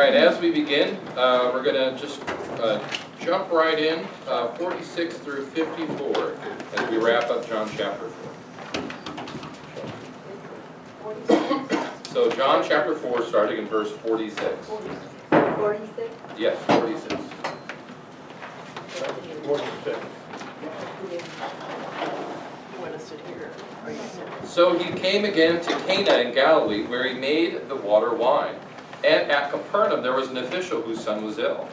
right, as we begin, we're going to just jump right in, 46 through 54, as we wrap up John chapter 4. So John chapter 4, starting in verse 46. 46? Yes, 46. 46. You want us to hear? So he came again to Cana in Galilee, where he made the water wine. And at Capernaum there was an official whose son was ill.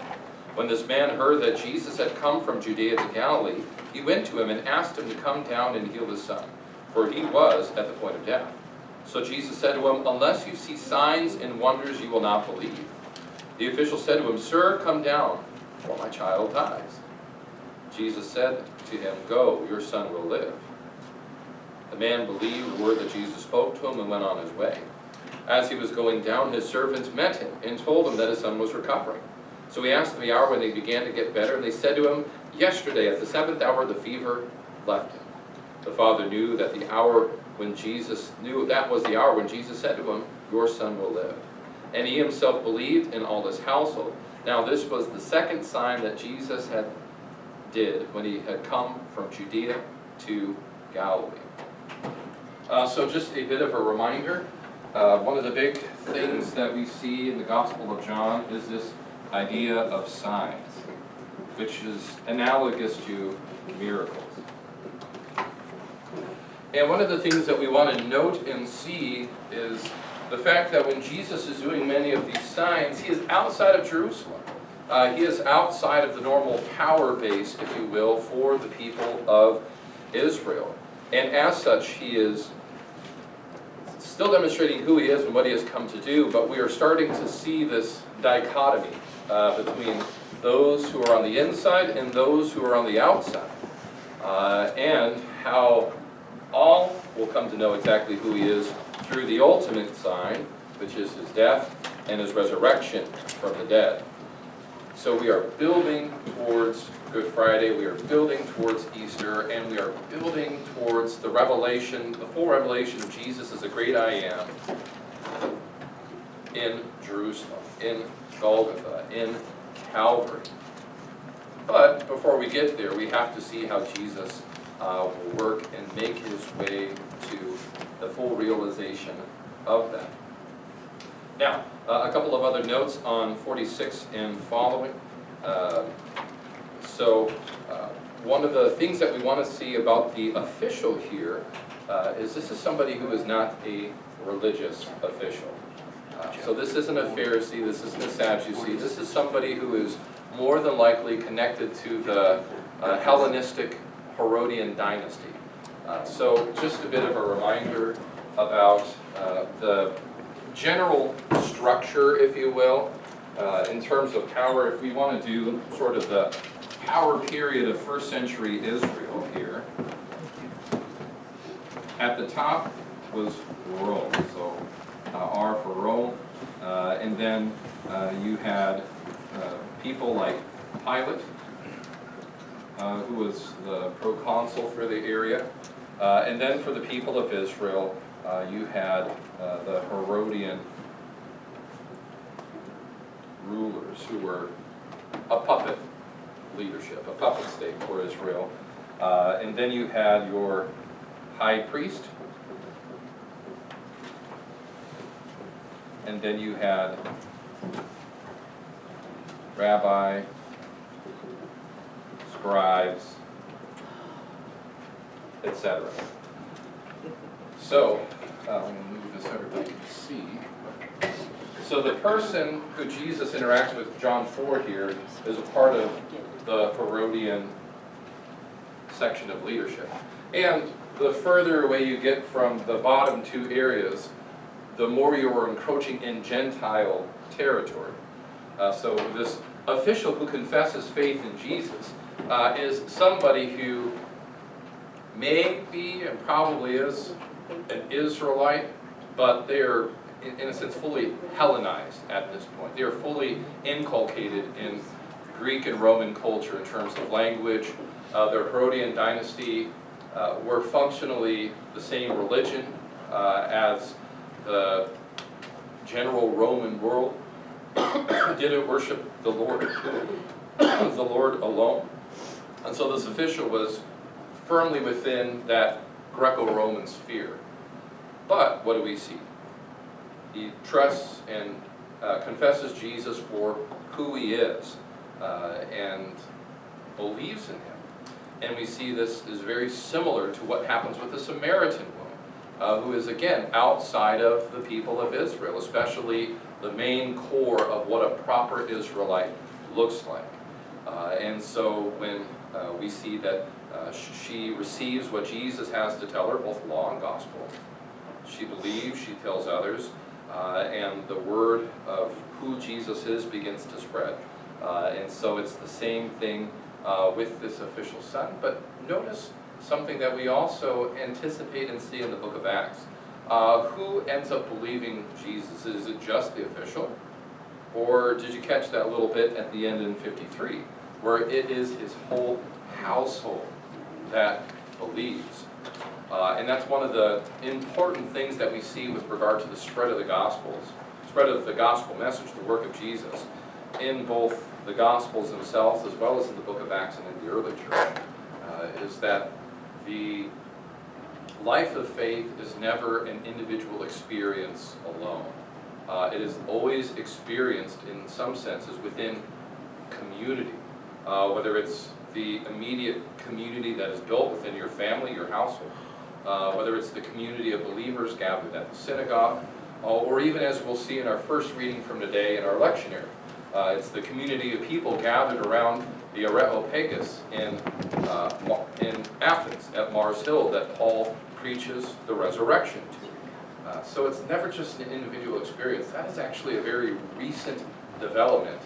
When this man heard that Jesus had come from Judea to Galilee, he went to him and asked him to come down and heal his son, for he was at the point of death. So Jesus said to him, "Unless you see signs and wonders, you will not believe." The official said to him, "Sir, come down, for my child dies." Jesus said to him, "Go, your son will live." The man believed the word that Jesus spoke to him and went on his way. As he was going down, his servants met him and told him that his son was recovering. So he asked them the hour when they began to get better, and they said to him, "Yesterday at the 7th hour the fever left him." The father knew that the hour when Jesus said to him, "Your son will live." And he himself believed, in all his household. Now this was the second sign that Jesus did when he had come from Judea to Galilee. So just a bit of a reminder. One of the big things that we see in the Gospel of John is this idea of signs, which is analogous to miracles. And one of the things that we want to note and see is the fact that when Jesus is doing many of these signs, he is outside of Jerusalem. He is outside of the normal power base, if you will, for the people of Israel. And as such, he is still demonstrating who he is and what he has come to do, but we are starting to see this dichotomy between those who are on the inside and those who are on the outside, and how all will come to know exactly who he is through the ultimate sign, which is his death and his resurrection from the dead. So we are building towards Good Friday, we are building towards Easter, and we are building towards the revelation, the full revelation of Jesus as the great I Am in Jerusalem, in Golgotha, in Calvary. But before we get there, we have to see how Jesus will work and make his way to the full realization of that. Now, a couple of other notes on 46 and following. One of the things that we want to see about the official here is this is somebody who is not a religious official. So this isn't a Pharisee, this isn't a Sadducee, this is somebody who is more than likely connected to the Hellenistic Herodian dynasty. So just a bit of a reminder about the general structure, if you will, in terms of power. If we want to do sort of the power period of first century Israel here, at the top was Rome, so R for Rome, and then you had people like Pilate, who was the proconsul for the area, and then for the people of Israel, you had the Herodian rulers who were a puppet leadership, a puppet state for Israel. And then you had your high priest, and then you had rabbi, scribes, etc. So, let me move this so everybody can see. So the person who Jesus interacts with, John 4 here, is a part of the Herodian section of leadership. And the further away you get from the bottom two areas, the more you are encroaching in Gentile territory. So this official who confesses faith in Jesus is somebody who may be and probably is an Israelite, but they are, in a sense, fully Hellenized at this point. They are fully inculcated in Greek and Roman culture in terms of language. Their Herodian dynasty were functionally the same religion as the general Roman world. didn't worship the Lord, the Lord alone. And so this official was firmly within that Greco-Roman sphere. But what do we see? He trusts and confesses Jesus for who he is and believes in him. And we see this is very similar to what happens with the Samaritan woman, who is again outside of the people of Israel, especially the main core of what a proper Israelite looks like. And so when we see that she receives what Jesus has to tell her, both law and gospel, she believes, she tells others, and the word of who Jesus is begins to spread. And so it's the same thing with this official son. But notice something that we also anticipate and see in the book of Acts. Who ends up believing Jesus? Is it just the official? Or did you catch that little bit at the end in 53, where it is his whole household that believes? And that's one of the important things that we see with regard to the spread of the Gospels, spread of the gospel message, the work of Jesus, in both the Gospels themselves as well as in the book of Acts and in the early church, is that the life of faith is never an individual experience alone. It is always experienced in some senses within community, whether it's the immediate community that is built within your family, your household, whether it's the community of believers gathered at the synagogue, or even as we'll see in our first reading from today in our lectionary, it's the community of people gathered around the Areopagus in Athens at Mars Hill that Paul preaches the resurrection to. So it's never just an individual experience. That is actually a very recent development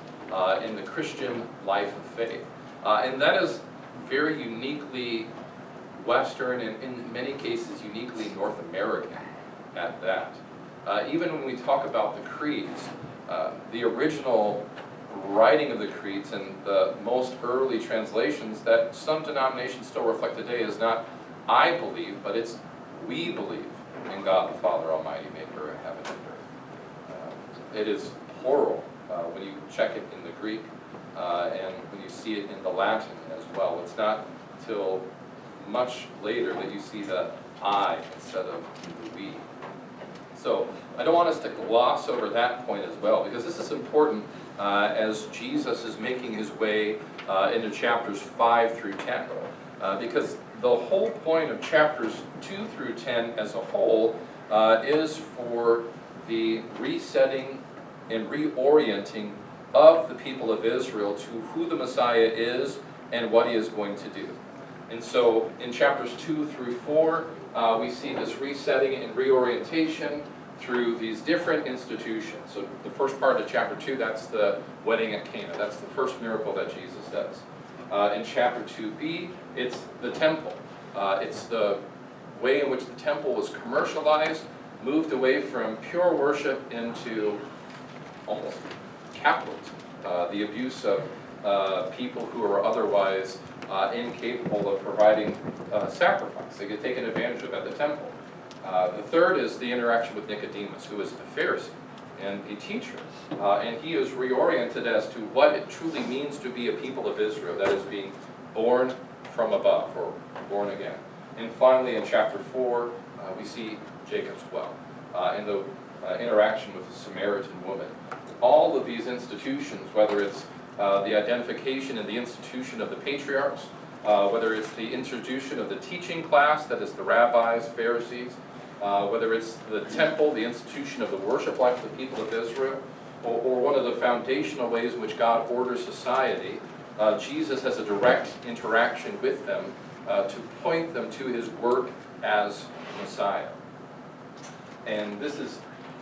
in the Christian life of faith. And that is very uniquely Western and in many cases uniquely North American at that. Even when we talk about the creeds, the original writing of the creeds and the most early translations that some denominations still reflect today is not I believe, but it's we believe in God the Father Almighty, maker of heaven and earth. It is plural when you check it in the Greek and when you see it in the Latin as well. It's not till much later that you see the I instead of the we. So I don't want us to gloss over that point as well, because this is important as Jesus is making his way into chapters 5 through 10. Because the whole point of chapters 2 through 10 as a whole is for the resetting and reorienting of the people of Israel to who the Messiah is and what he is going to do. And so in chapters 2 through 4, we see this resetting and reorientation through these different institutions. So the first part of chapter 2, that's the wedding at Cana. That's the first miracle that Jesus does. In chapter 2b, it's the temple. It's the way in which the temple was commercialized, moved away from pure worship into almost capitalism, the abuse of people who are otherwise incapable of providing sacrifice. They get taken advantage of at the temple. The third is the interaction with Nicodemus, who is a Pharisee and a teacher. And he is reoriented as to what it truly means to be a people of Israel, that is being born from above, or born again. And finally, in chapter 4, we see Jacob's well, and the interaction with the Samaritan woman. All of these institutions, whether it's the identification and the institution of the patriarchs, whether it's the institution of the teaching class, that is the rabbis, Pharisees, whether it's the temple, the institution of the worship life of the people of Israel, or one of the foundational ways in which God orders society, Jesus has a direct interaction with them to point them to his work as Messiah. And this is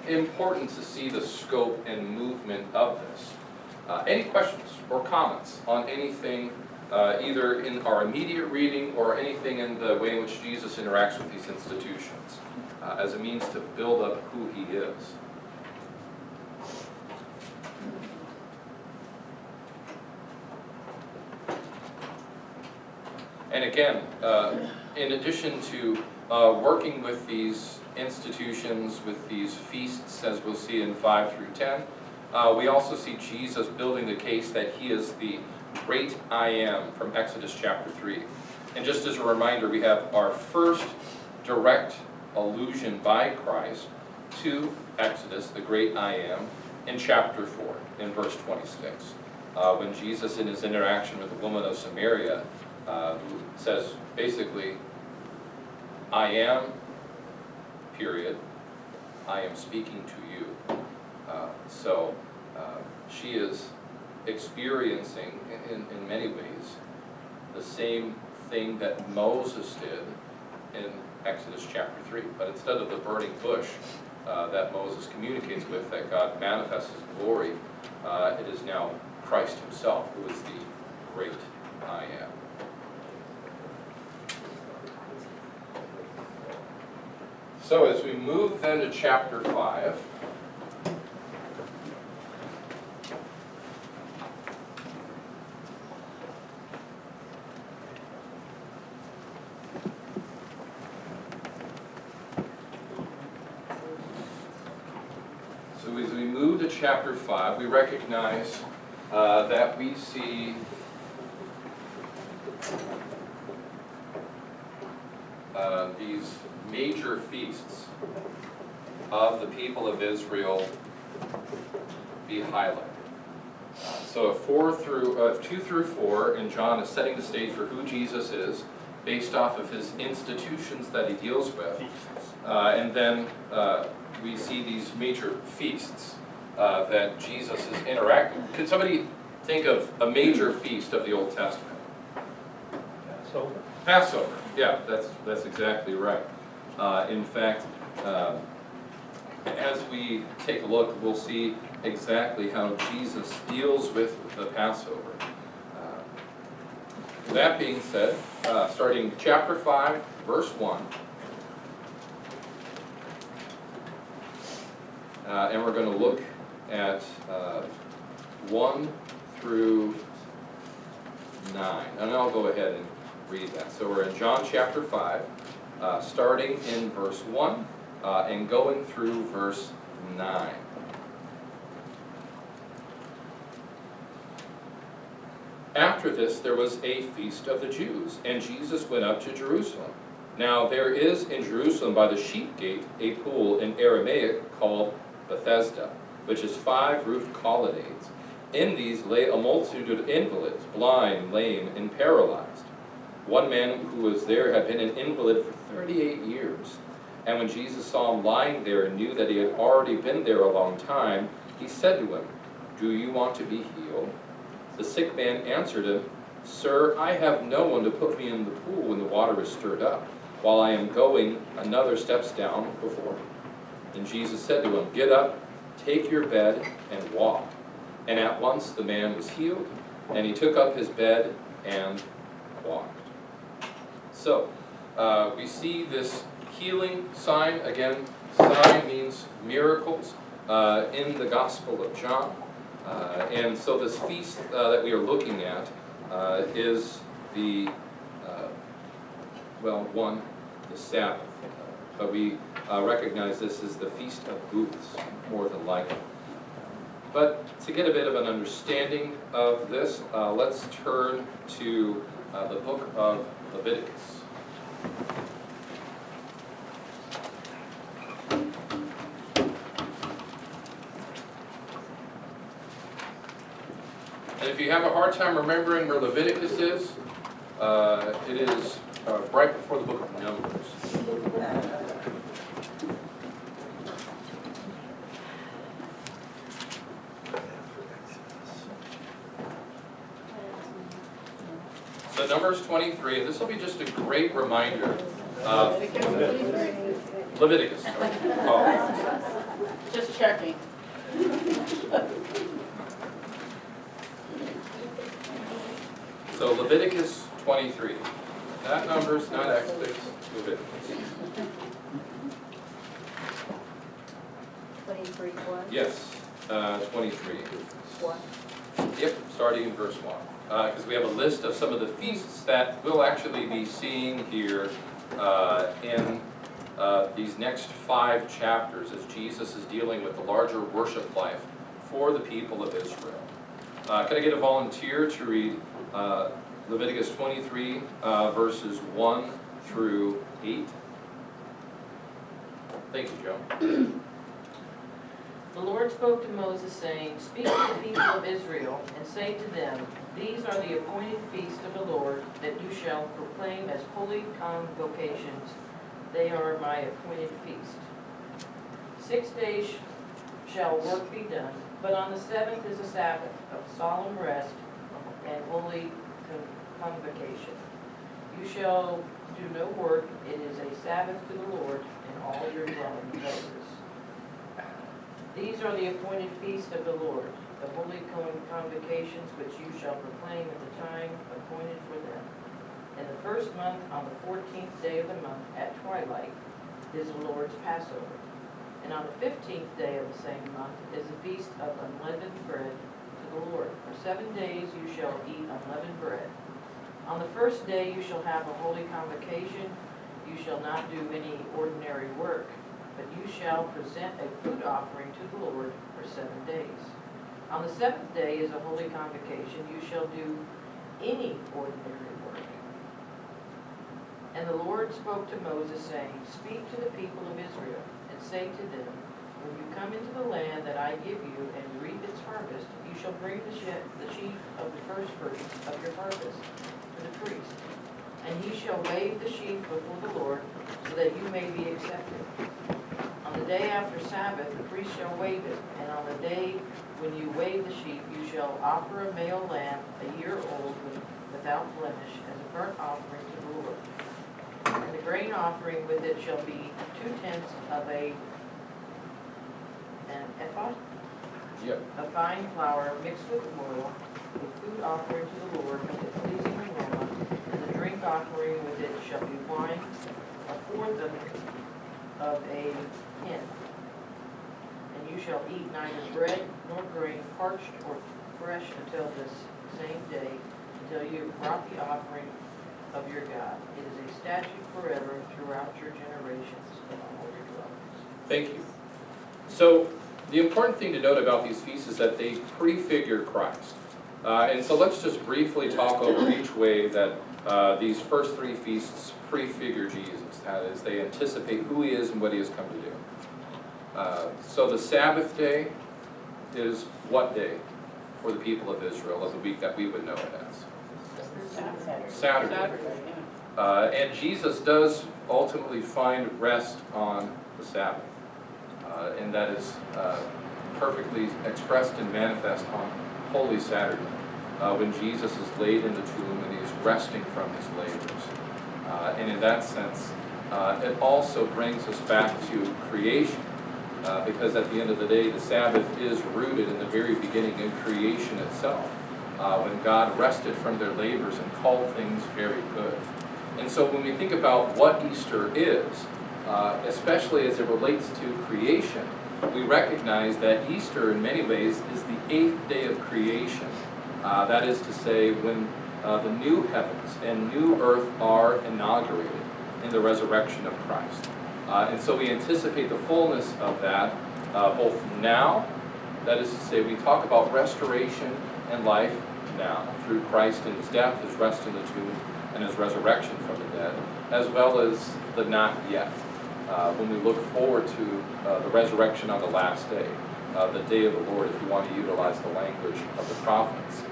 important to see the scope and movement of this. Any questions or comments on anything, either in our immediate reading or anything in the way in which Jesus interacts with these institutions as a means to build up who he is? And again, in addition to working with these institutions, with these feasts, as we'll see in 5 through 10, we also see Jesus building the case that he is the great I am from Exodus chapter 3. And just as a reminder, we have our first direct allusion by Christ to Exodus, the great I am, in chapter 4, in verse 26. When Jesus, in his interaction with the woman of Samaria, says basically, I am, period, I am speaking to you. So she is experiencing, in many ways, the same thing that Moses did in Exodus chapter 3. But instead of the burning bush that Moses communicates with, that God manifests his glory, it is now Christ himself who is the great I am. So as we move then to chapter 5, chapter 5, we recognize that we see these major feasts of the people of Israel be highlighted. So 2 through 4, and John is setting the stage for who Jesus is, based off of his institutions that he deals with. And then we see these major feasts that Jesus is interacting. Could somebody think of a major feast of the Old Testament? Passover. Passover, yeah, that's exactly right. In fact, as we take a look, we'll see exactly how Jesus deals with the Passover. That being said, starting chapter 5, verse 1, and we're going to look at 1 through 9. And I'll go ahead and read that. So we're in John chapter 5, starting in verse 1 and going through verse 9. After this there was a feast of the Jews, and Jesus went up to Jerusalem. Now there is in Jerusalem by the sheep gate a pool in Aramaic called Bethesda, which is 5 roofed colonnades. In these lay a multitude of invalids, blind, lame, and paralyzed. One man who was there had been an invalid for 38 years. And when Jesus saw him lying there and knew that he had already been there a long time, he said to him, "Do you want to be healed?" The sick man answered him, "Sir, I have no one to put me in the pool when the water is stirred up. While I am going, another steps down before me." And Jesus said to him, "Get up, take your bed, and walk." And at once the man was healed, and he took up his bed and walked. So, we see this healing sign. Again, sign means miracles in the Gospel of John. And so this feast that we are looking at is the, the Sabbath. But we recognize this as the Feast of Booths, more than likely. But to get a bit of an understanding of this, let's turn to the book of Leviticus. And if you have a hard time remembering where Leviticus is, it is right before the book of Numbers. So Numbers 23, and this will be just a great reminder of Leviticus. Sorry. Oh. Just checking. So Leviticus 23. Not Numbers, not Exodus, Leviticus. 23 what? Yes, 23. What? Yep, starting in verse 1. Because we have a list of some of the feasts that we'll actually be seeing here in these next 5 chapters as Jesus is dealing with the larger worship life for the people of Israel. Can I get a volunteer to read Leviticus 23, verses 1 through 8? Thank you, Joe. The Lord spoke to Moses, saying, Speak to the people of Israel, and say to them, These are the appointed feasts of the Lord, that you shall proclaim as holy convocations. They are my appointed feast. 6 days shall work be done, but on the seventh is a Sabbath of solemn rest and holy convocation. You shall do no work. It is a Sabbath to the Lord in all your dwelling places. These are the appointed feasts of the Lord, the holy convocations which you shall proclaim at the time appointed for them. In the first month, on the 14th day of the month, at twilight, is the Lord's Passover. And on the 15th day of the same month is the feast of unleavened bread to the Lord. For 7 days you shall eat unleavened bread. On the first day you shall have a holy convocation. You shall not do any ordinary work, but you shall present a food offering to the Lord for 7 days. On the seventh day is a holy convocation. You shall do any ordinary work. And the Lord spoke to Moses, saying, Speak to the people of Israel, and say to them, When you come into the land that I give you and reap its harvest, you shall bring the sheaf of the first fruits of your harvest to the priest. And he shall wave the sheaf before the Lord, so that you may be accepted. On the day after Sabbath, the priest shall wave it, and on the day when you wave the sheaf, you shall offer a male lamb, a year old, without blemish, as a burnt offering to the Lord. And the grain offering with it shall be 2/10 of an ephah of fine flour mixed with oil, the food offering to the Lord with a pleasing aroma, and the drink offering with it shall be wine, 1/4 of a hin. And you shall eat neither bread nor grain, parched or fresh, until this same day, until you have brought the offering of your God. It is a statute forever throughout your generations in all your dwellings. Thank you. So the important thing to note about these feasts is that they prefigure Christ. And so let's just briefly talk over each way that these first 3 feasts prefigure Jesus. That is, they anticipate who he is and what he has come to do. So the Sabbath day is what day for the people of Israel of the week that we would know it as? Saturday. And Jesus does ultimately find rest on the Sabbath. And that is perfectly expressed and manifest on Holy Saturday, when Jesus is laid in the tomb and he is resting from his labors. And in that sense, it also brings us back to creation, because at the end of the day, the Sabbath is rooted in the very beginning in creation itself, when God rested from their labors and called things very good. And so when we think about what Easter is, especially as it relates to creation, we recognize that Easter in many ways is the 8th day of creation. That is to say, when the new heavens and new earth are inaugurated in the resurrection of Christ. And so we anticipate the fullness of that both now, that is to say, we talk about restoration and life now through Christ and his death, his rest in the tomb, and his resurrection from the dead, as well as the not yet, when we look forward to the resurrection on the last day, the day of the Lord, if you want to utilize the language of the prophets.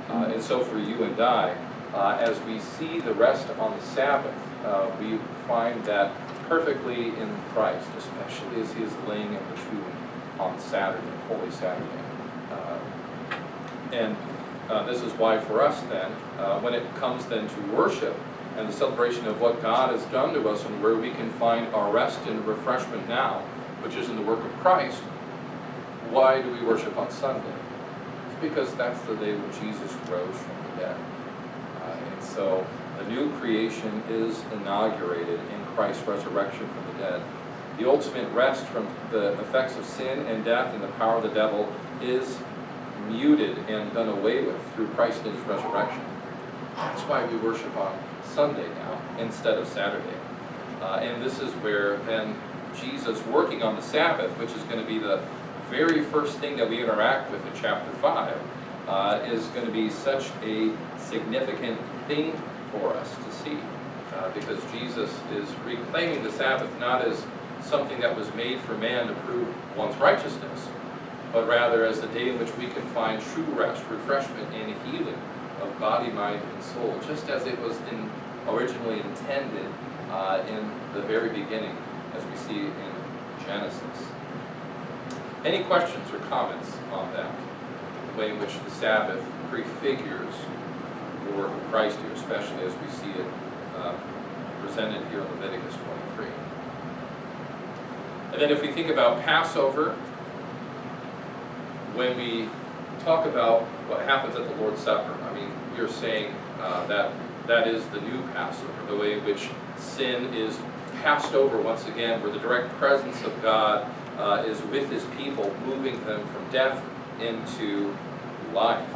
And so for you and I, as we see the rest on the Sabbath, we find that perfectly in Christ, especially as he is laying in the tomb on Saturday, Holy Saturday. And this is why for us then, when it comes then to worship and the celebration of what God has done to us and where we can find our rest and refreshment now, which is in the work of Christ, why do we worship on Sunday? It's because that's the day when Jesus rose from the dead. And so the new creation is inaugurated in Christ's resurrection from the dead. The ultimate rest from the effects of sin and death and the power of the devil is muted and done away with through Christ and his resurrection. That's why we worship on Sunday now instead of Saturday. And this is where then Jesus working on the Sabbath, which is going to be the very first thing that we interact with in chapter 5 is going to be such a significant thing for us to see. Because Jesus is reclaiming the Sabbath not as something that was made for man to prove one's righteousness, but rather as the day in which we can find true rest, refreshment, and healing of body, mind, and soul, just as it was originally intended in the very beginning, as we see in Genesis. Any questions or comments on that? The way in which the Sabbath prefigures the work of Christ here, especially as we see it presented here in Leviticus 23. And then if we think about Passover, when we talk about what happens at the Lord's Supper, I mean, you're saying that is the new Passover, the way in which sin is passed over once again, where the direct presence of God is with his people, moving them from death into life.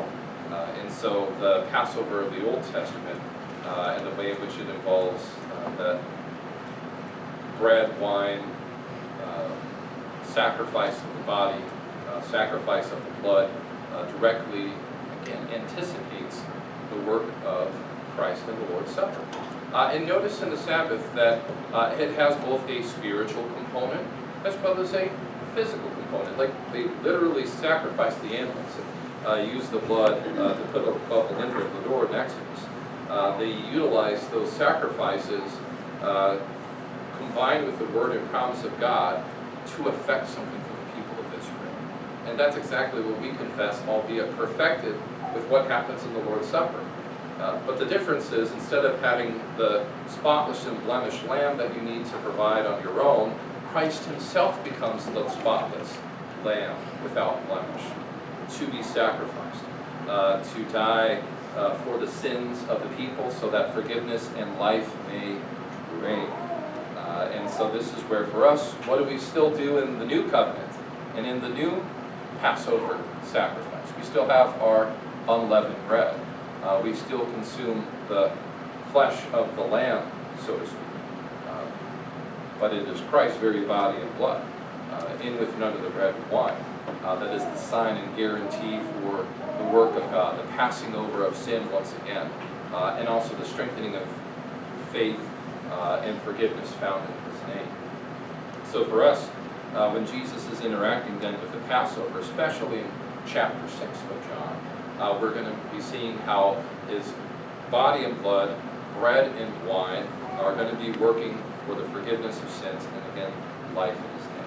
And so the Passover of the Old Testament and the way in which it involves the bread, wine, sacrifice of the body, sacrifice of the blood, directly, again, anticipates the work of Christ in the Lord's Supper. And notice in the Sabbath that it has both a spiritual component as well as a physical component. Like they literally sacrifice the animals, use the blood to put above the lintel of the door in Exodus. They utilize those sacrifices combined with the word and promise of God to affect something for the people of Israel. And that's exactly what we confess, albeit perfected, with what happens in the Lord's Supper. But the difference is, instead of having the spotless and blemished lamb that you need to provide on your own, Christ himself becomes the spotless lamb without blemish, to be sacrificed, to die for the sins of the people so that forgiveness and life may reign. And so this is where for us, what do we still do in the new covenant and in the new Passover sacrifice? We still have our unleavened bread. We still consume the flesh of the lamb, so to speak. But it is Christ's very body and blood, in with none of the bread and wine. That is the sign and guarantee for the work of God, the passing over of sin once again, and also the strengthening of faith and forgiveness found in his name. So for us, when Jesus is interacting then with the Passover, especially in chapter 6 of John, we're going to be seeing how his body and blood, bread and wine, are going to be working for the forgiveness of sins and again, life in his name.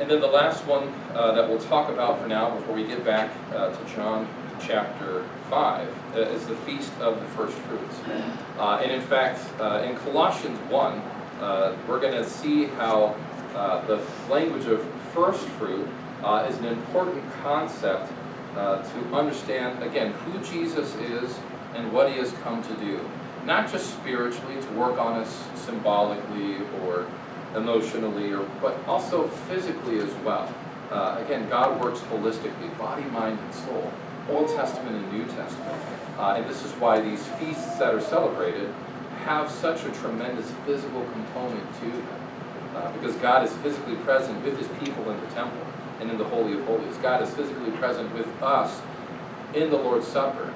And then the last one that we'll talk about for now before we get back to John chapter 5 is the Feast of the First Fruits. And in fact, in Colossians 1, we're going to see how the language of first fruit is an important concept to understand, again, who Jesus is and what he has come to do. Not just spiritually, to work on us symbolically or emotionally, but also physically as well. Again, God works holistically, body, mind, and soul, Old Testament and New Testament. And this is why these feasts that are celebrated have such a tremendous physical component to them. Because God is physically present with his people in the temple and in the Holy of Holies. God is physically present with us in the Lord's Supper,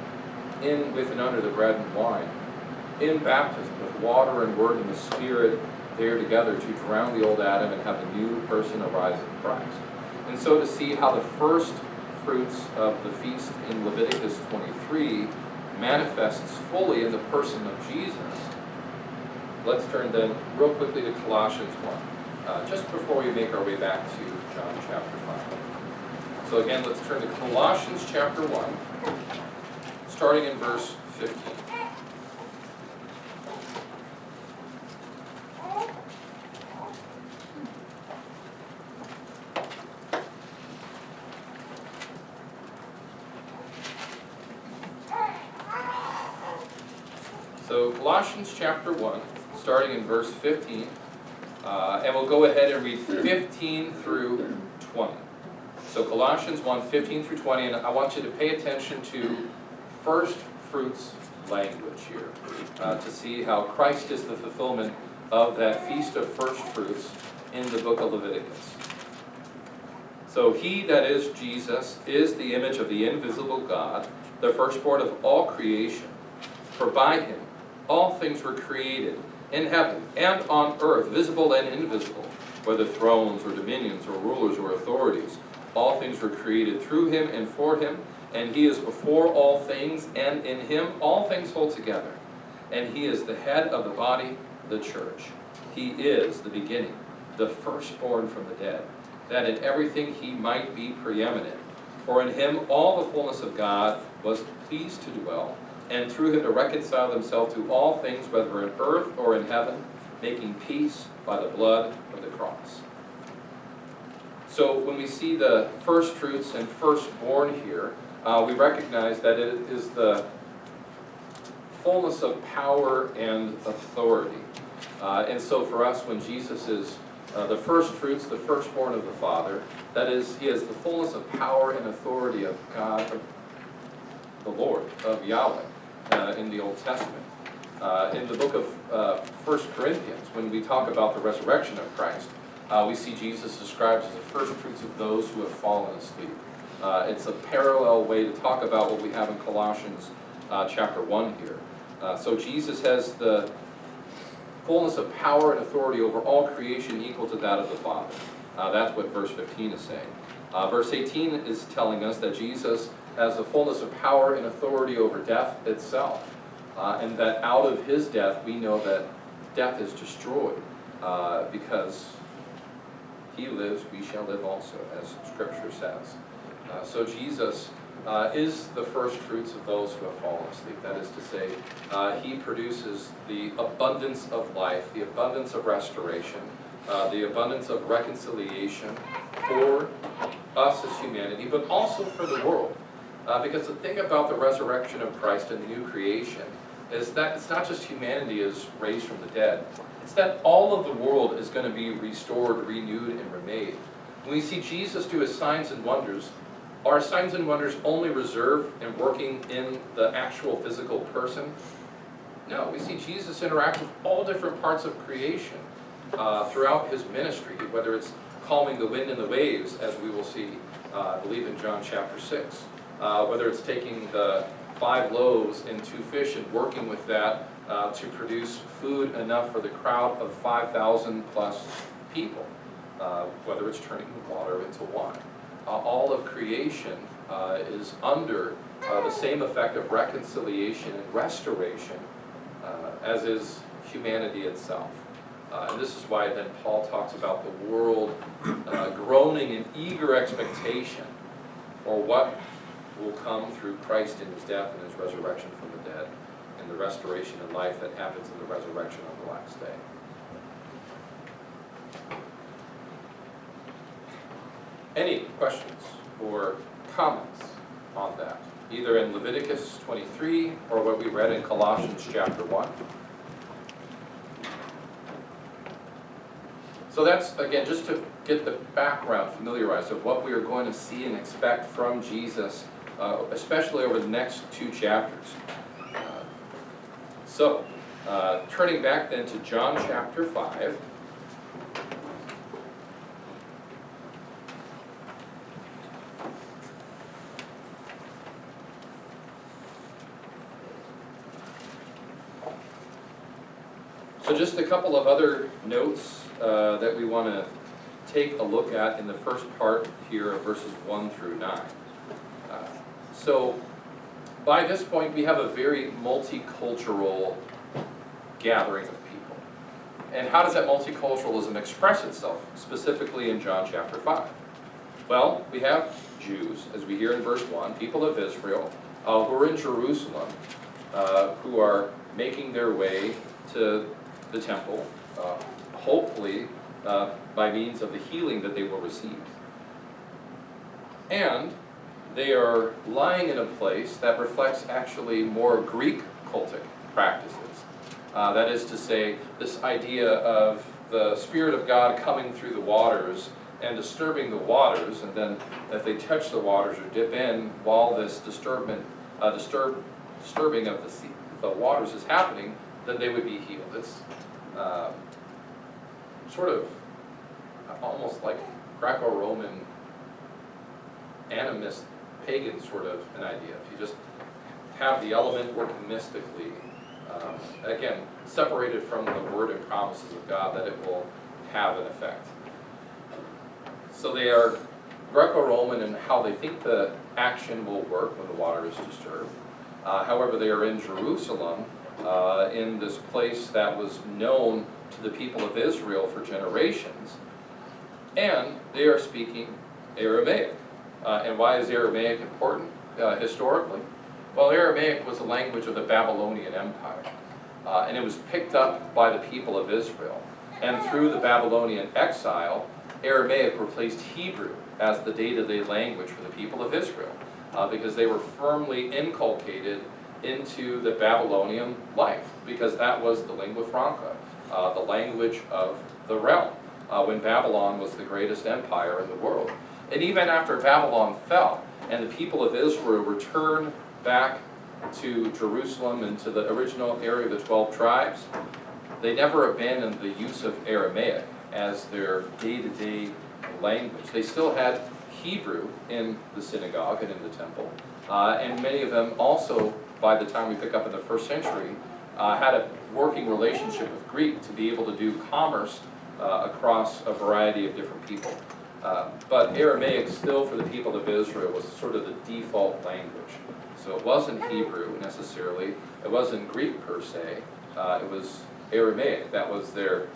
in with and under the bread and wine, in baptism with water and word and the Spirit there together to drown the old Adam and have a new person arise in Christ. And so to see how the first fruits of the feast in Leviticus 23 manifests fully in the person of Jesus, let's turn then real quickly to Colossians 1, just before we make our way back to John chapter 5. So again, let's turn to Colossians chapter 1, starting in verse 15. So Colossians chapter 1, starting in verse 15, and we'll go ahead and read 15 through 20. So Colossians 1, 15 through 20, and I want you to pay attention to first fruits language here, to see how Christ is the fulfillment of that feast of first fruits in the book of Leviticus. So he, that is Jesus, is the image of the invisible God, the firstborn of all creation. For by him all things were created, in heaven and on earth, visible and invisible, whether thrones or dominions or rulers or authorities. All things were created through him and for him, and he is before all things, and in him all things hold together. And he is the head of the body, the church. He is the beginning, the firstborn from the dead, that in everything he might be preeminent. For in him all the fullness of God was pleased to dwell, and through him to reconcile himself to all things, whether in earth or in heaven, making peace by the blood of the cross. So when we see the first fruits and firstborn here, we recognize that it is the fullness of power and authority. And so for us, when Jesus is the first fruits, the firstborn of the Father, that is, he has the fullness of power and authority of God, of the Lord, of Yahweh, in the Old Testament. In the book of 1 Corinthians, when we talk about the resurrection of Christ, we see Jesus described as the first fruits of those who have fallen asleep. It's a parallel way to talk about what we have in Colossians chapter 1 here. So Jesus has the fullness of power and authority over all creation equal to that of the Father. That's what verse 15 is saying. Verse 18 is telling us that Jesus has the fullness of power and authority over death itself. And that out of his death, we know that death is destroyed, because he lives, we shall live also, as Scripture says. So Jesus is the first fruits of those who have fallen asleep. That is to say, he produces the abundance of life, the abundance of restoration, the abundance of reconciliation for us as humanity, but also for the world. Because the thing about the resurrection of Christ and the new creation is that it's not just humanity is raised from the dead. It's that all of the world is going to be restored, renewed, and remade. When we see Jesus do his signs and wonders, are signs and wonders only reserved and working in the actual physical person? No, we see Jesus interact with all different parts of creation throughout his ministry, whether it's calming the wind and the waves, as we will see, I believe in John chapter 6, whether it's taking the 5 loaves and 2 fish and working with that to produce food enough for the crowd of 5,000 plus people, whether it's turning water into wine. All of creation is under the same effect of reconciliation and restoration as is humanity itself. And this is why then Paul talks about the world groaning in eager expectation for what will come through Christ in his death and his resurrection from the dead, and the restoration and life that happens in the resurrection on the last day. Any questions or comments on that, either in Leviticus 23 or what we read in Colossians chapter 1? So that's, again, just to get the background familiarized of what we are going to see and expect from Jesus, especially over the next 2 chapters. Turning back then to John chapter 5. So just a couple of other notes that we want to take a look at in the first part here of verses 1 through 9. So by this point we have a very multicultural gathering of people. And how does that multiculturalism express itself, specifically in John chapter 5? Well, we have Jews, as we hear in verse 1, people of Israel, who are in Jerusalem, who are making their way to the temple, hopefully by means of the healing that they will receive. And they are lying in a place that reflects actually more Greek cultic practices. That is to say, this idea of the Spirit of God coming through the waters and disturbing the waters, and then if they touch the waters or dip in while this disturbing of the waters is happening, then they would be healed. It's sort of almost like Greco-Roman animist, pagan sort of an idea. If you just have the element working mystically, again, separated from the word and promises of God, that it will have an effect. So they are Greco-Roman in how they think the action will work when the water is disturbed. However, they are in Jerusalem, in this place that was known to the people of Israel for generations, and they are speaking Aramaic. And why is Aramaic important historically? Well, Aramaic was the language of the Babylonian Empire, and it was picked up by the people of Israel. And through the Babylonian exile, Aramaic replaced Hebrew as the day-to-day language for the people of Israel, because they were firmly inculcated into the Babylonian life, because that was the lingua franca, the language of the realm, when Babylon was the greatest empire in the world. And even after Babylon fell, and the people of Israel returned back to Jerusalem and to the original area of the 12 tribes, they never abandoned the use of Aramaic as their day-to-day language. They still had Hebrew in the synagogue and in the temple, and many of them also, by the time we pick up in the 1st century, had a working relationship with Greek to be able to do commerce across a variety of different people. But Aramaic still, for the people of Israel, was sort of the default language. So it wasn't Hebrew necessarily, it wasn't Greek per se, it was Aramaic. That was their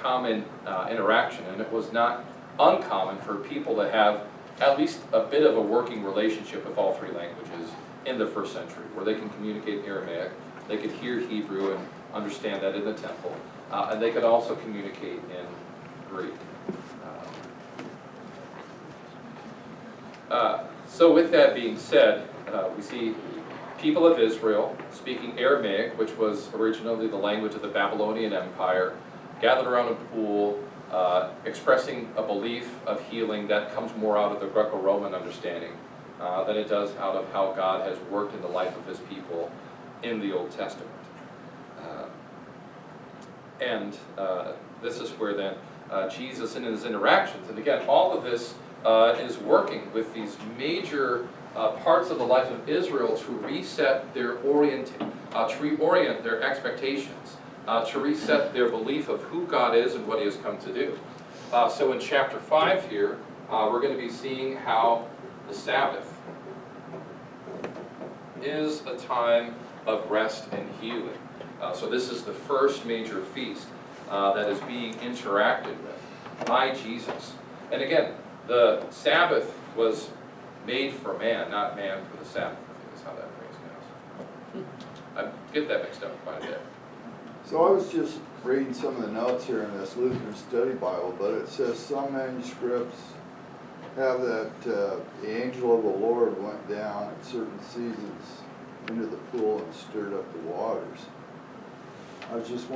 common interaction, and it was not uncommon for people to have at least a bit of a working relationship with all 3 languages in the 1st century, where they can communicate Aramaic, they could hear Hebrew and understand that in the temple, and they could also communicate in Greek. So with that being said, we see people of Israel speaking Aramaic, which was originally the language of the Babylonian Empire, gathered around a pool, expressing a belief of healing that comes more out of the Greco-Roman understanding than it does out of how God has worked in the life of His people in the Old Testament. And this is where then Jesus in His interactions, and again, all of this is working with these major parts of the life of Israel to reset their to reorient their expectations, to reset their belief of who God is and what He has come to do. So in chapter 5 here, we're going to be seeing how the Sabbath is a time of rest and healing. So this is the first major feast that is being interacted with by Jesus. And again, the Sabbath was made for man, not man for the Sabbath, I think is how that phrase goes. I get that mixed up quite a bit. So I was just reading some of the notes here in this Lutheran Study Bible, but it says some manuscripts have that the angel of the Lord went down at certain seasons into the pool and stirred up the waters. I was just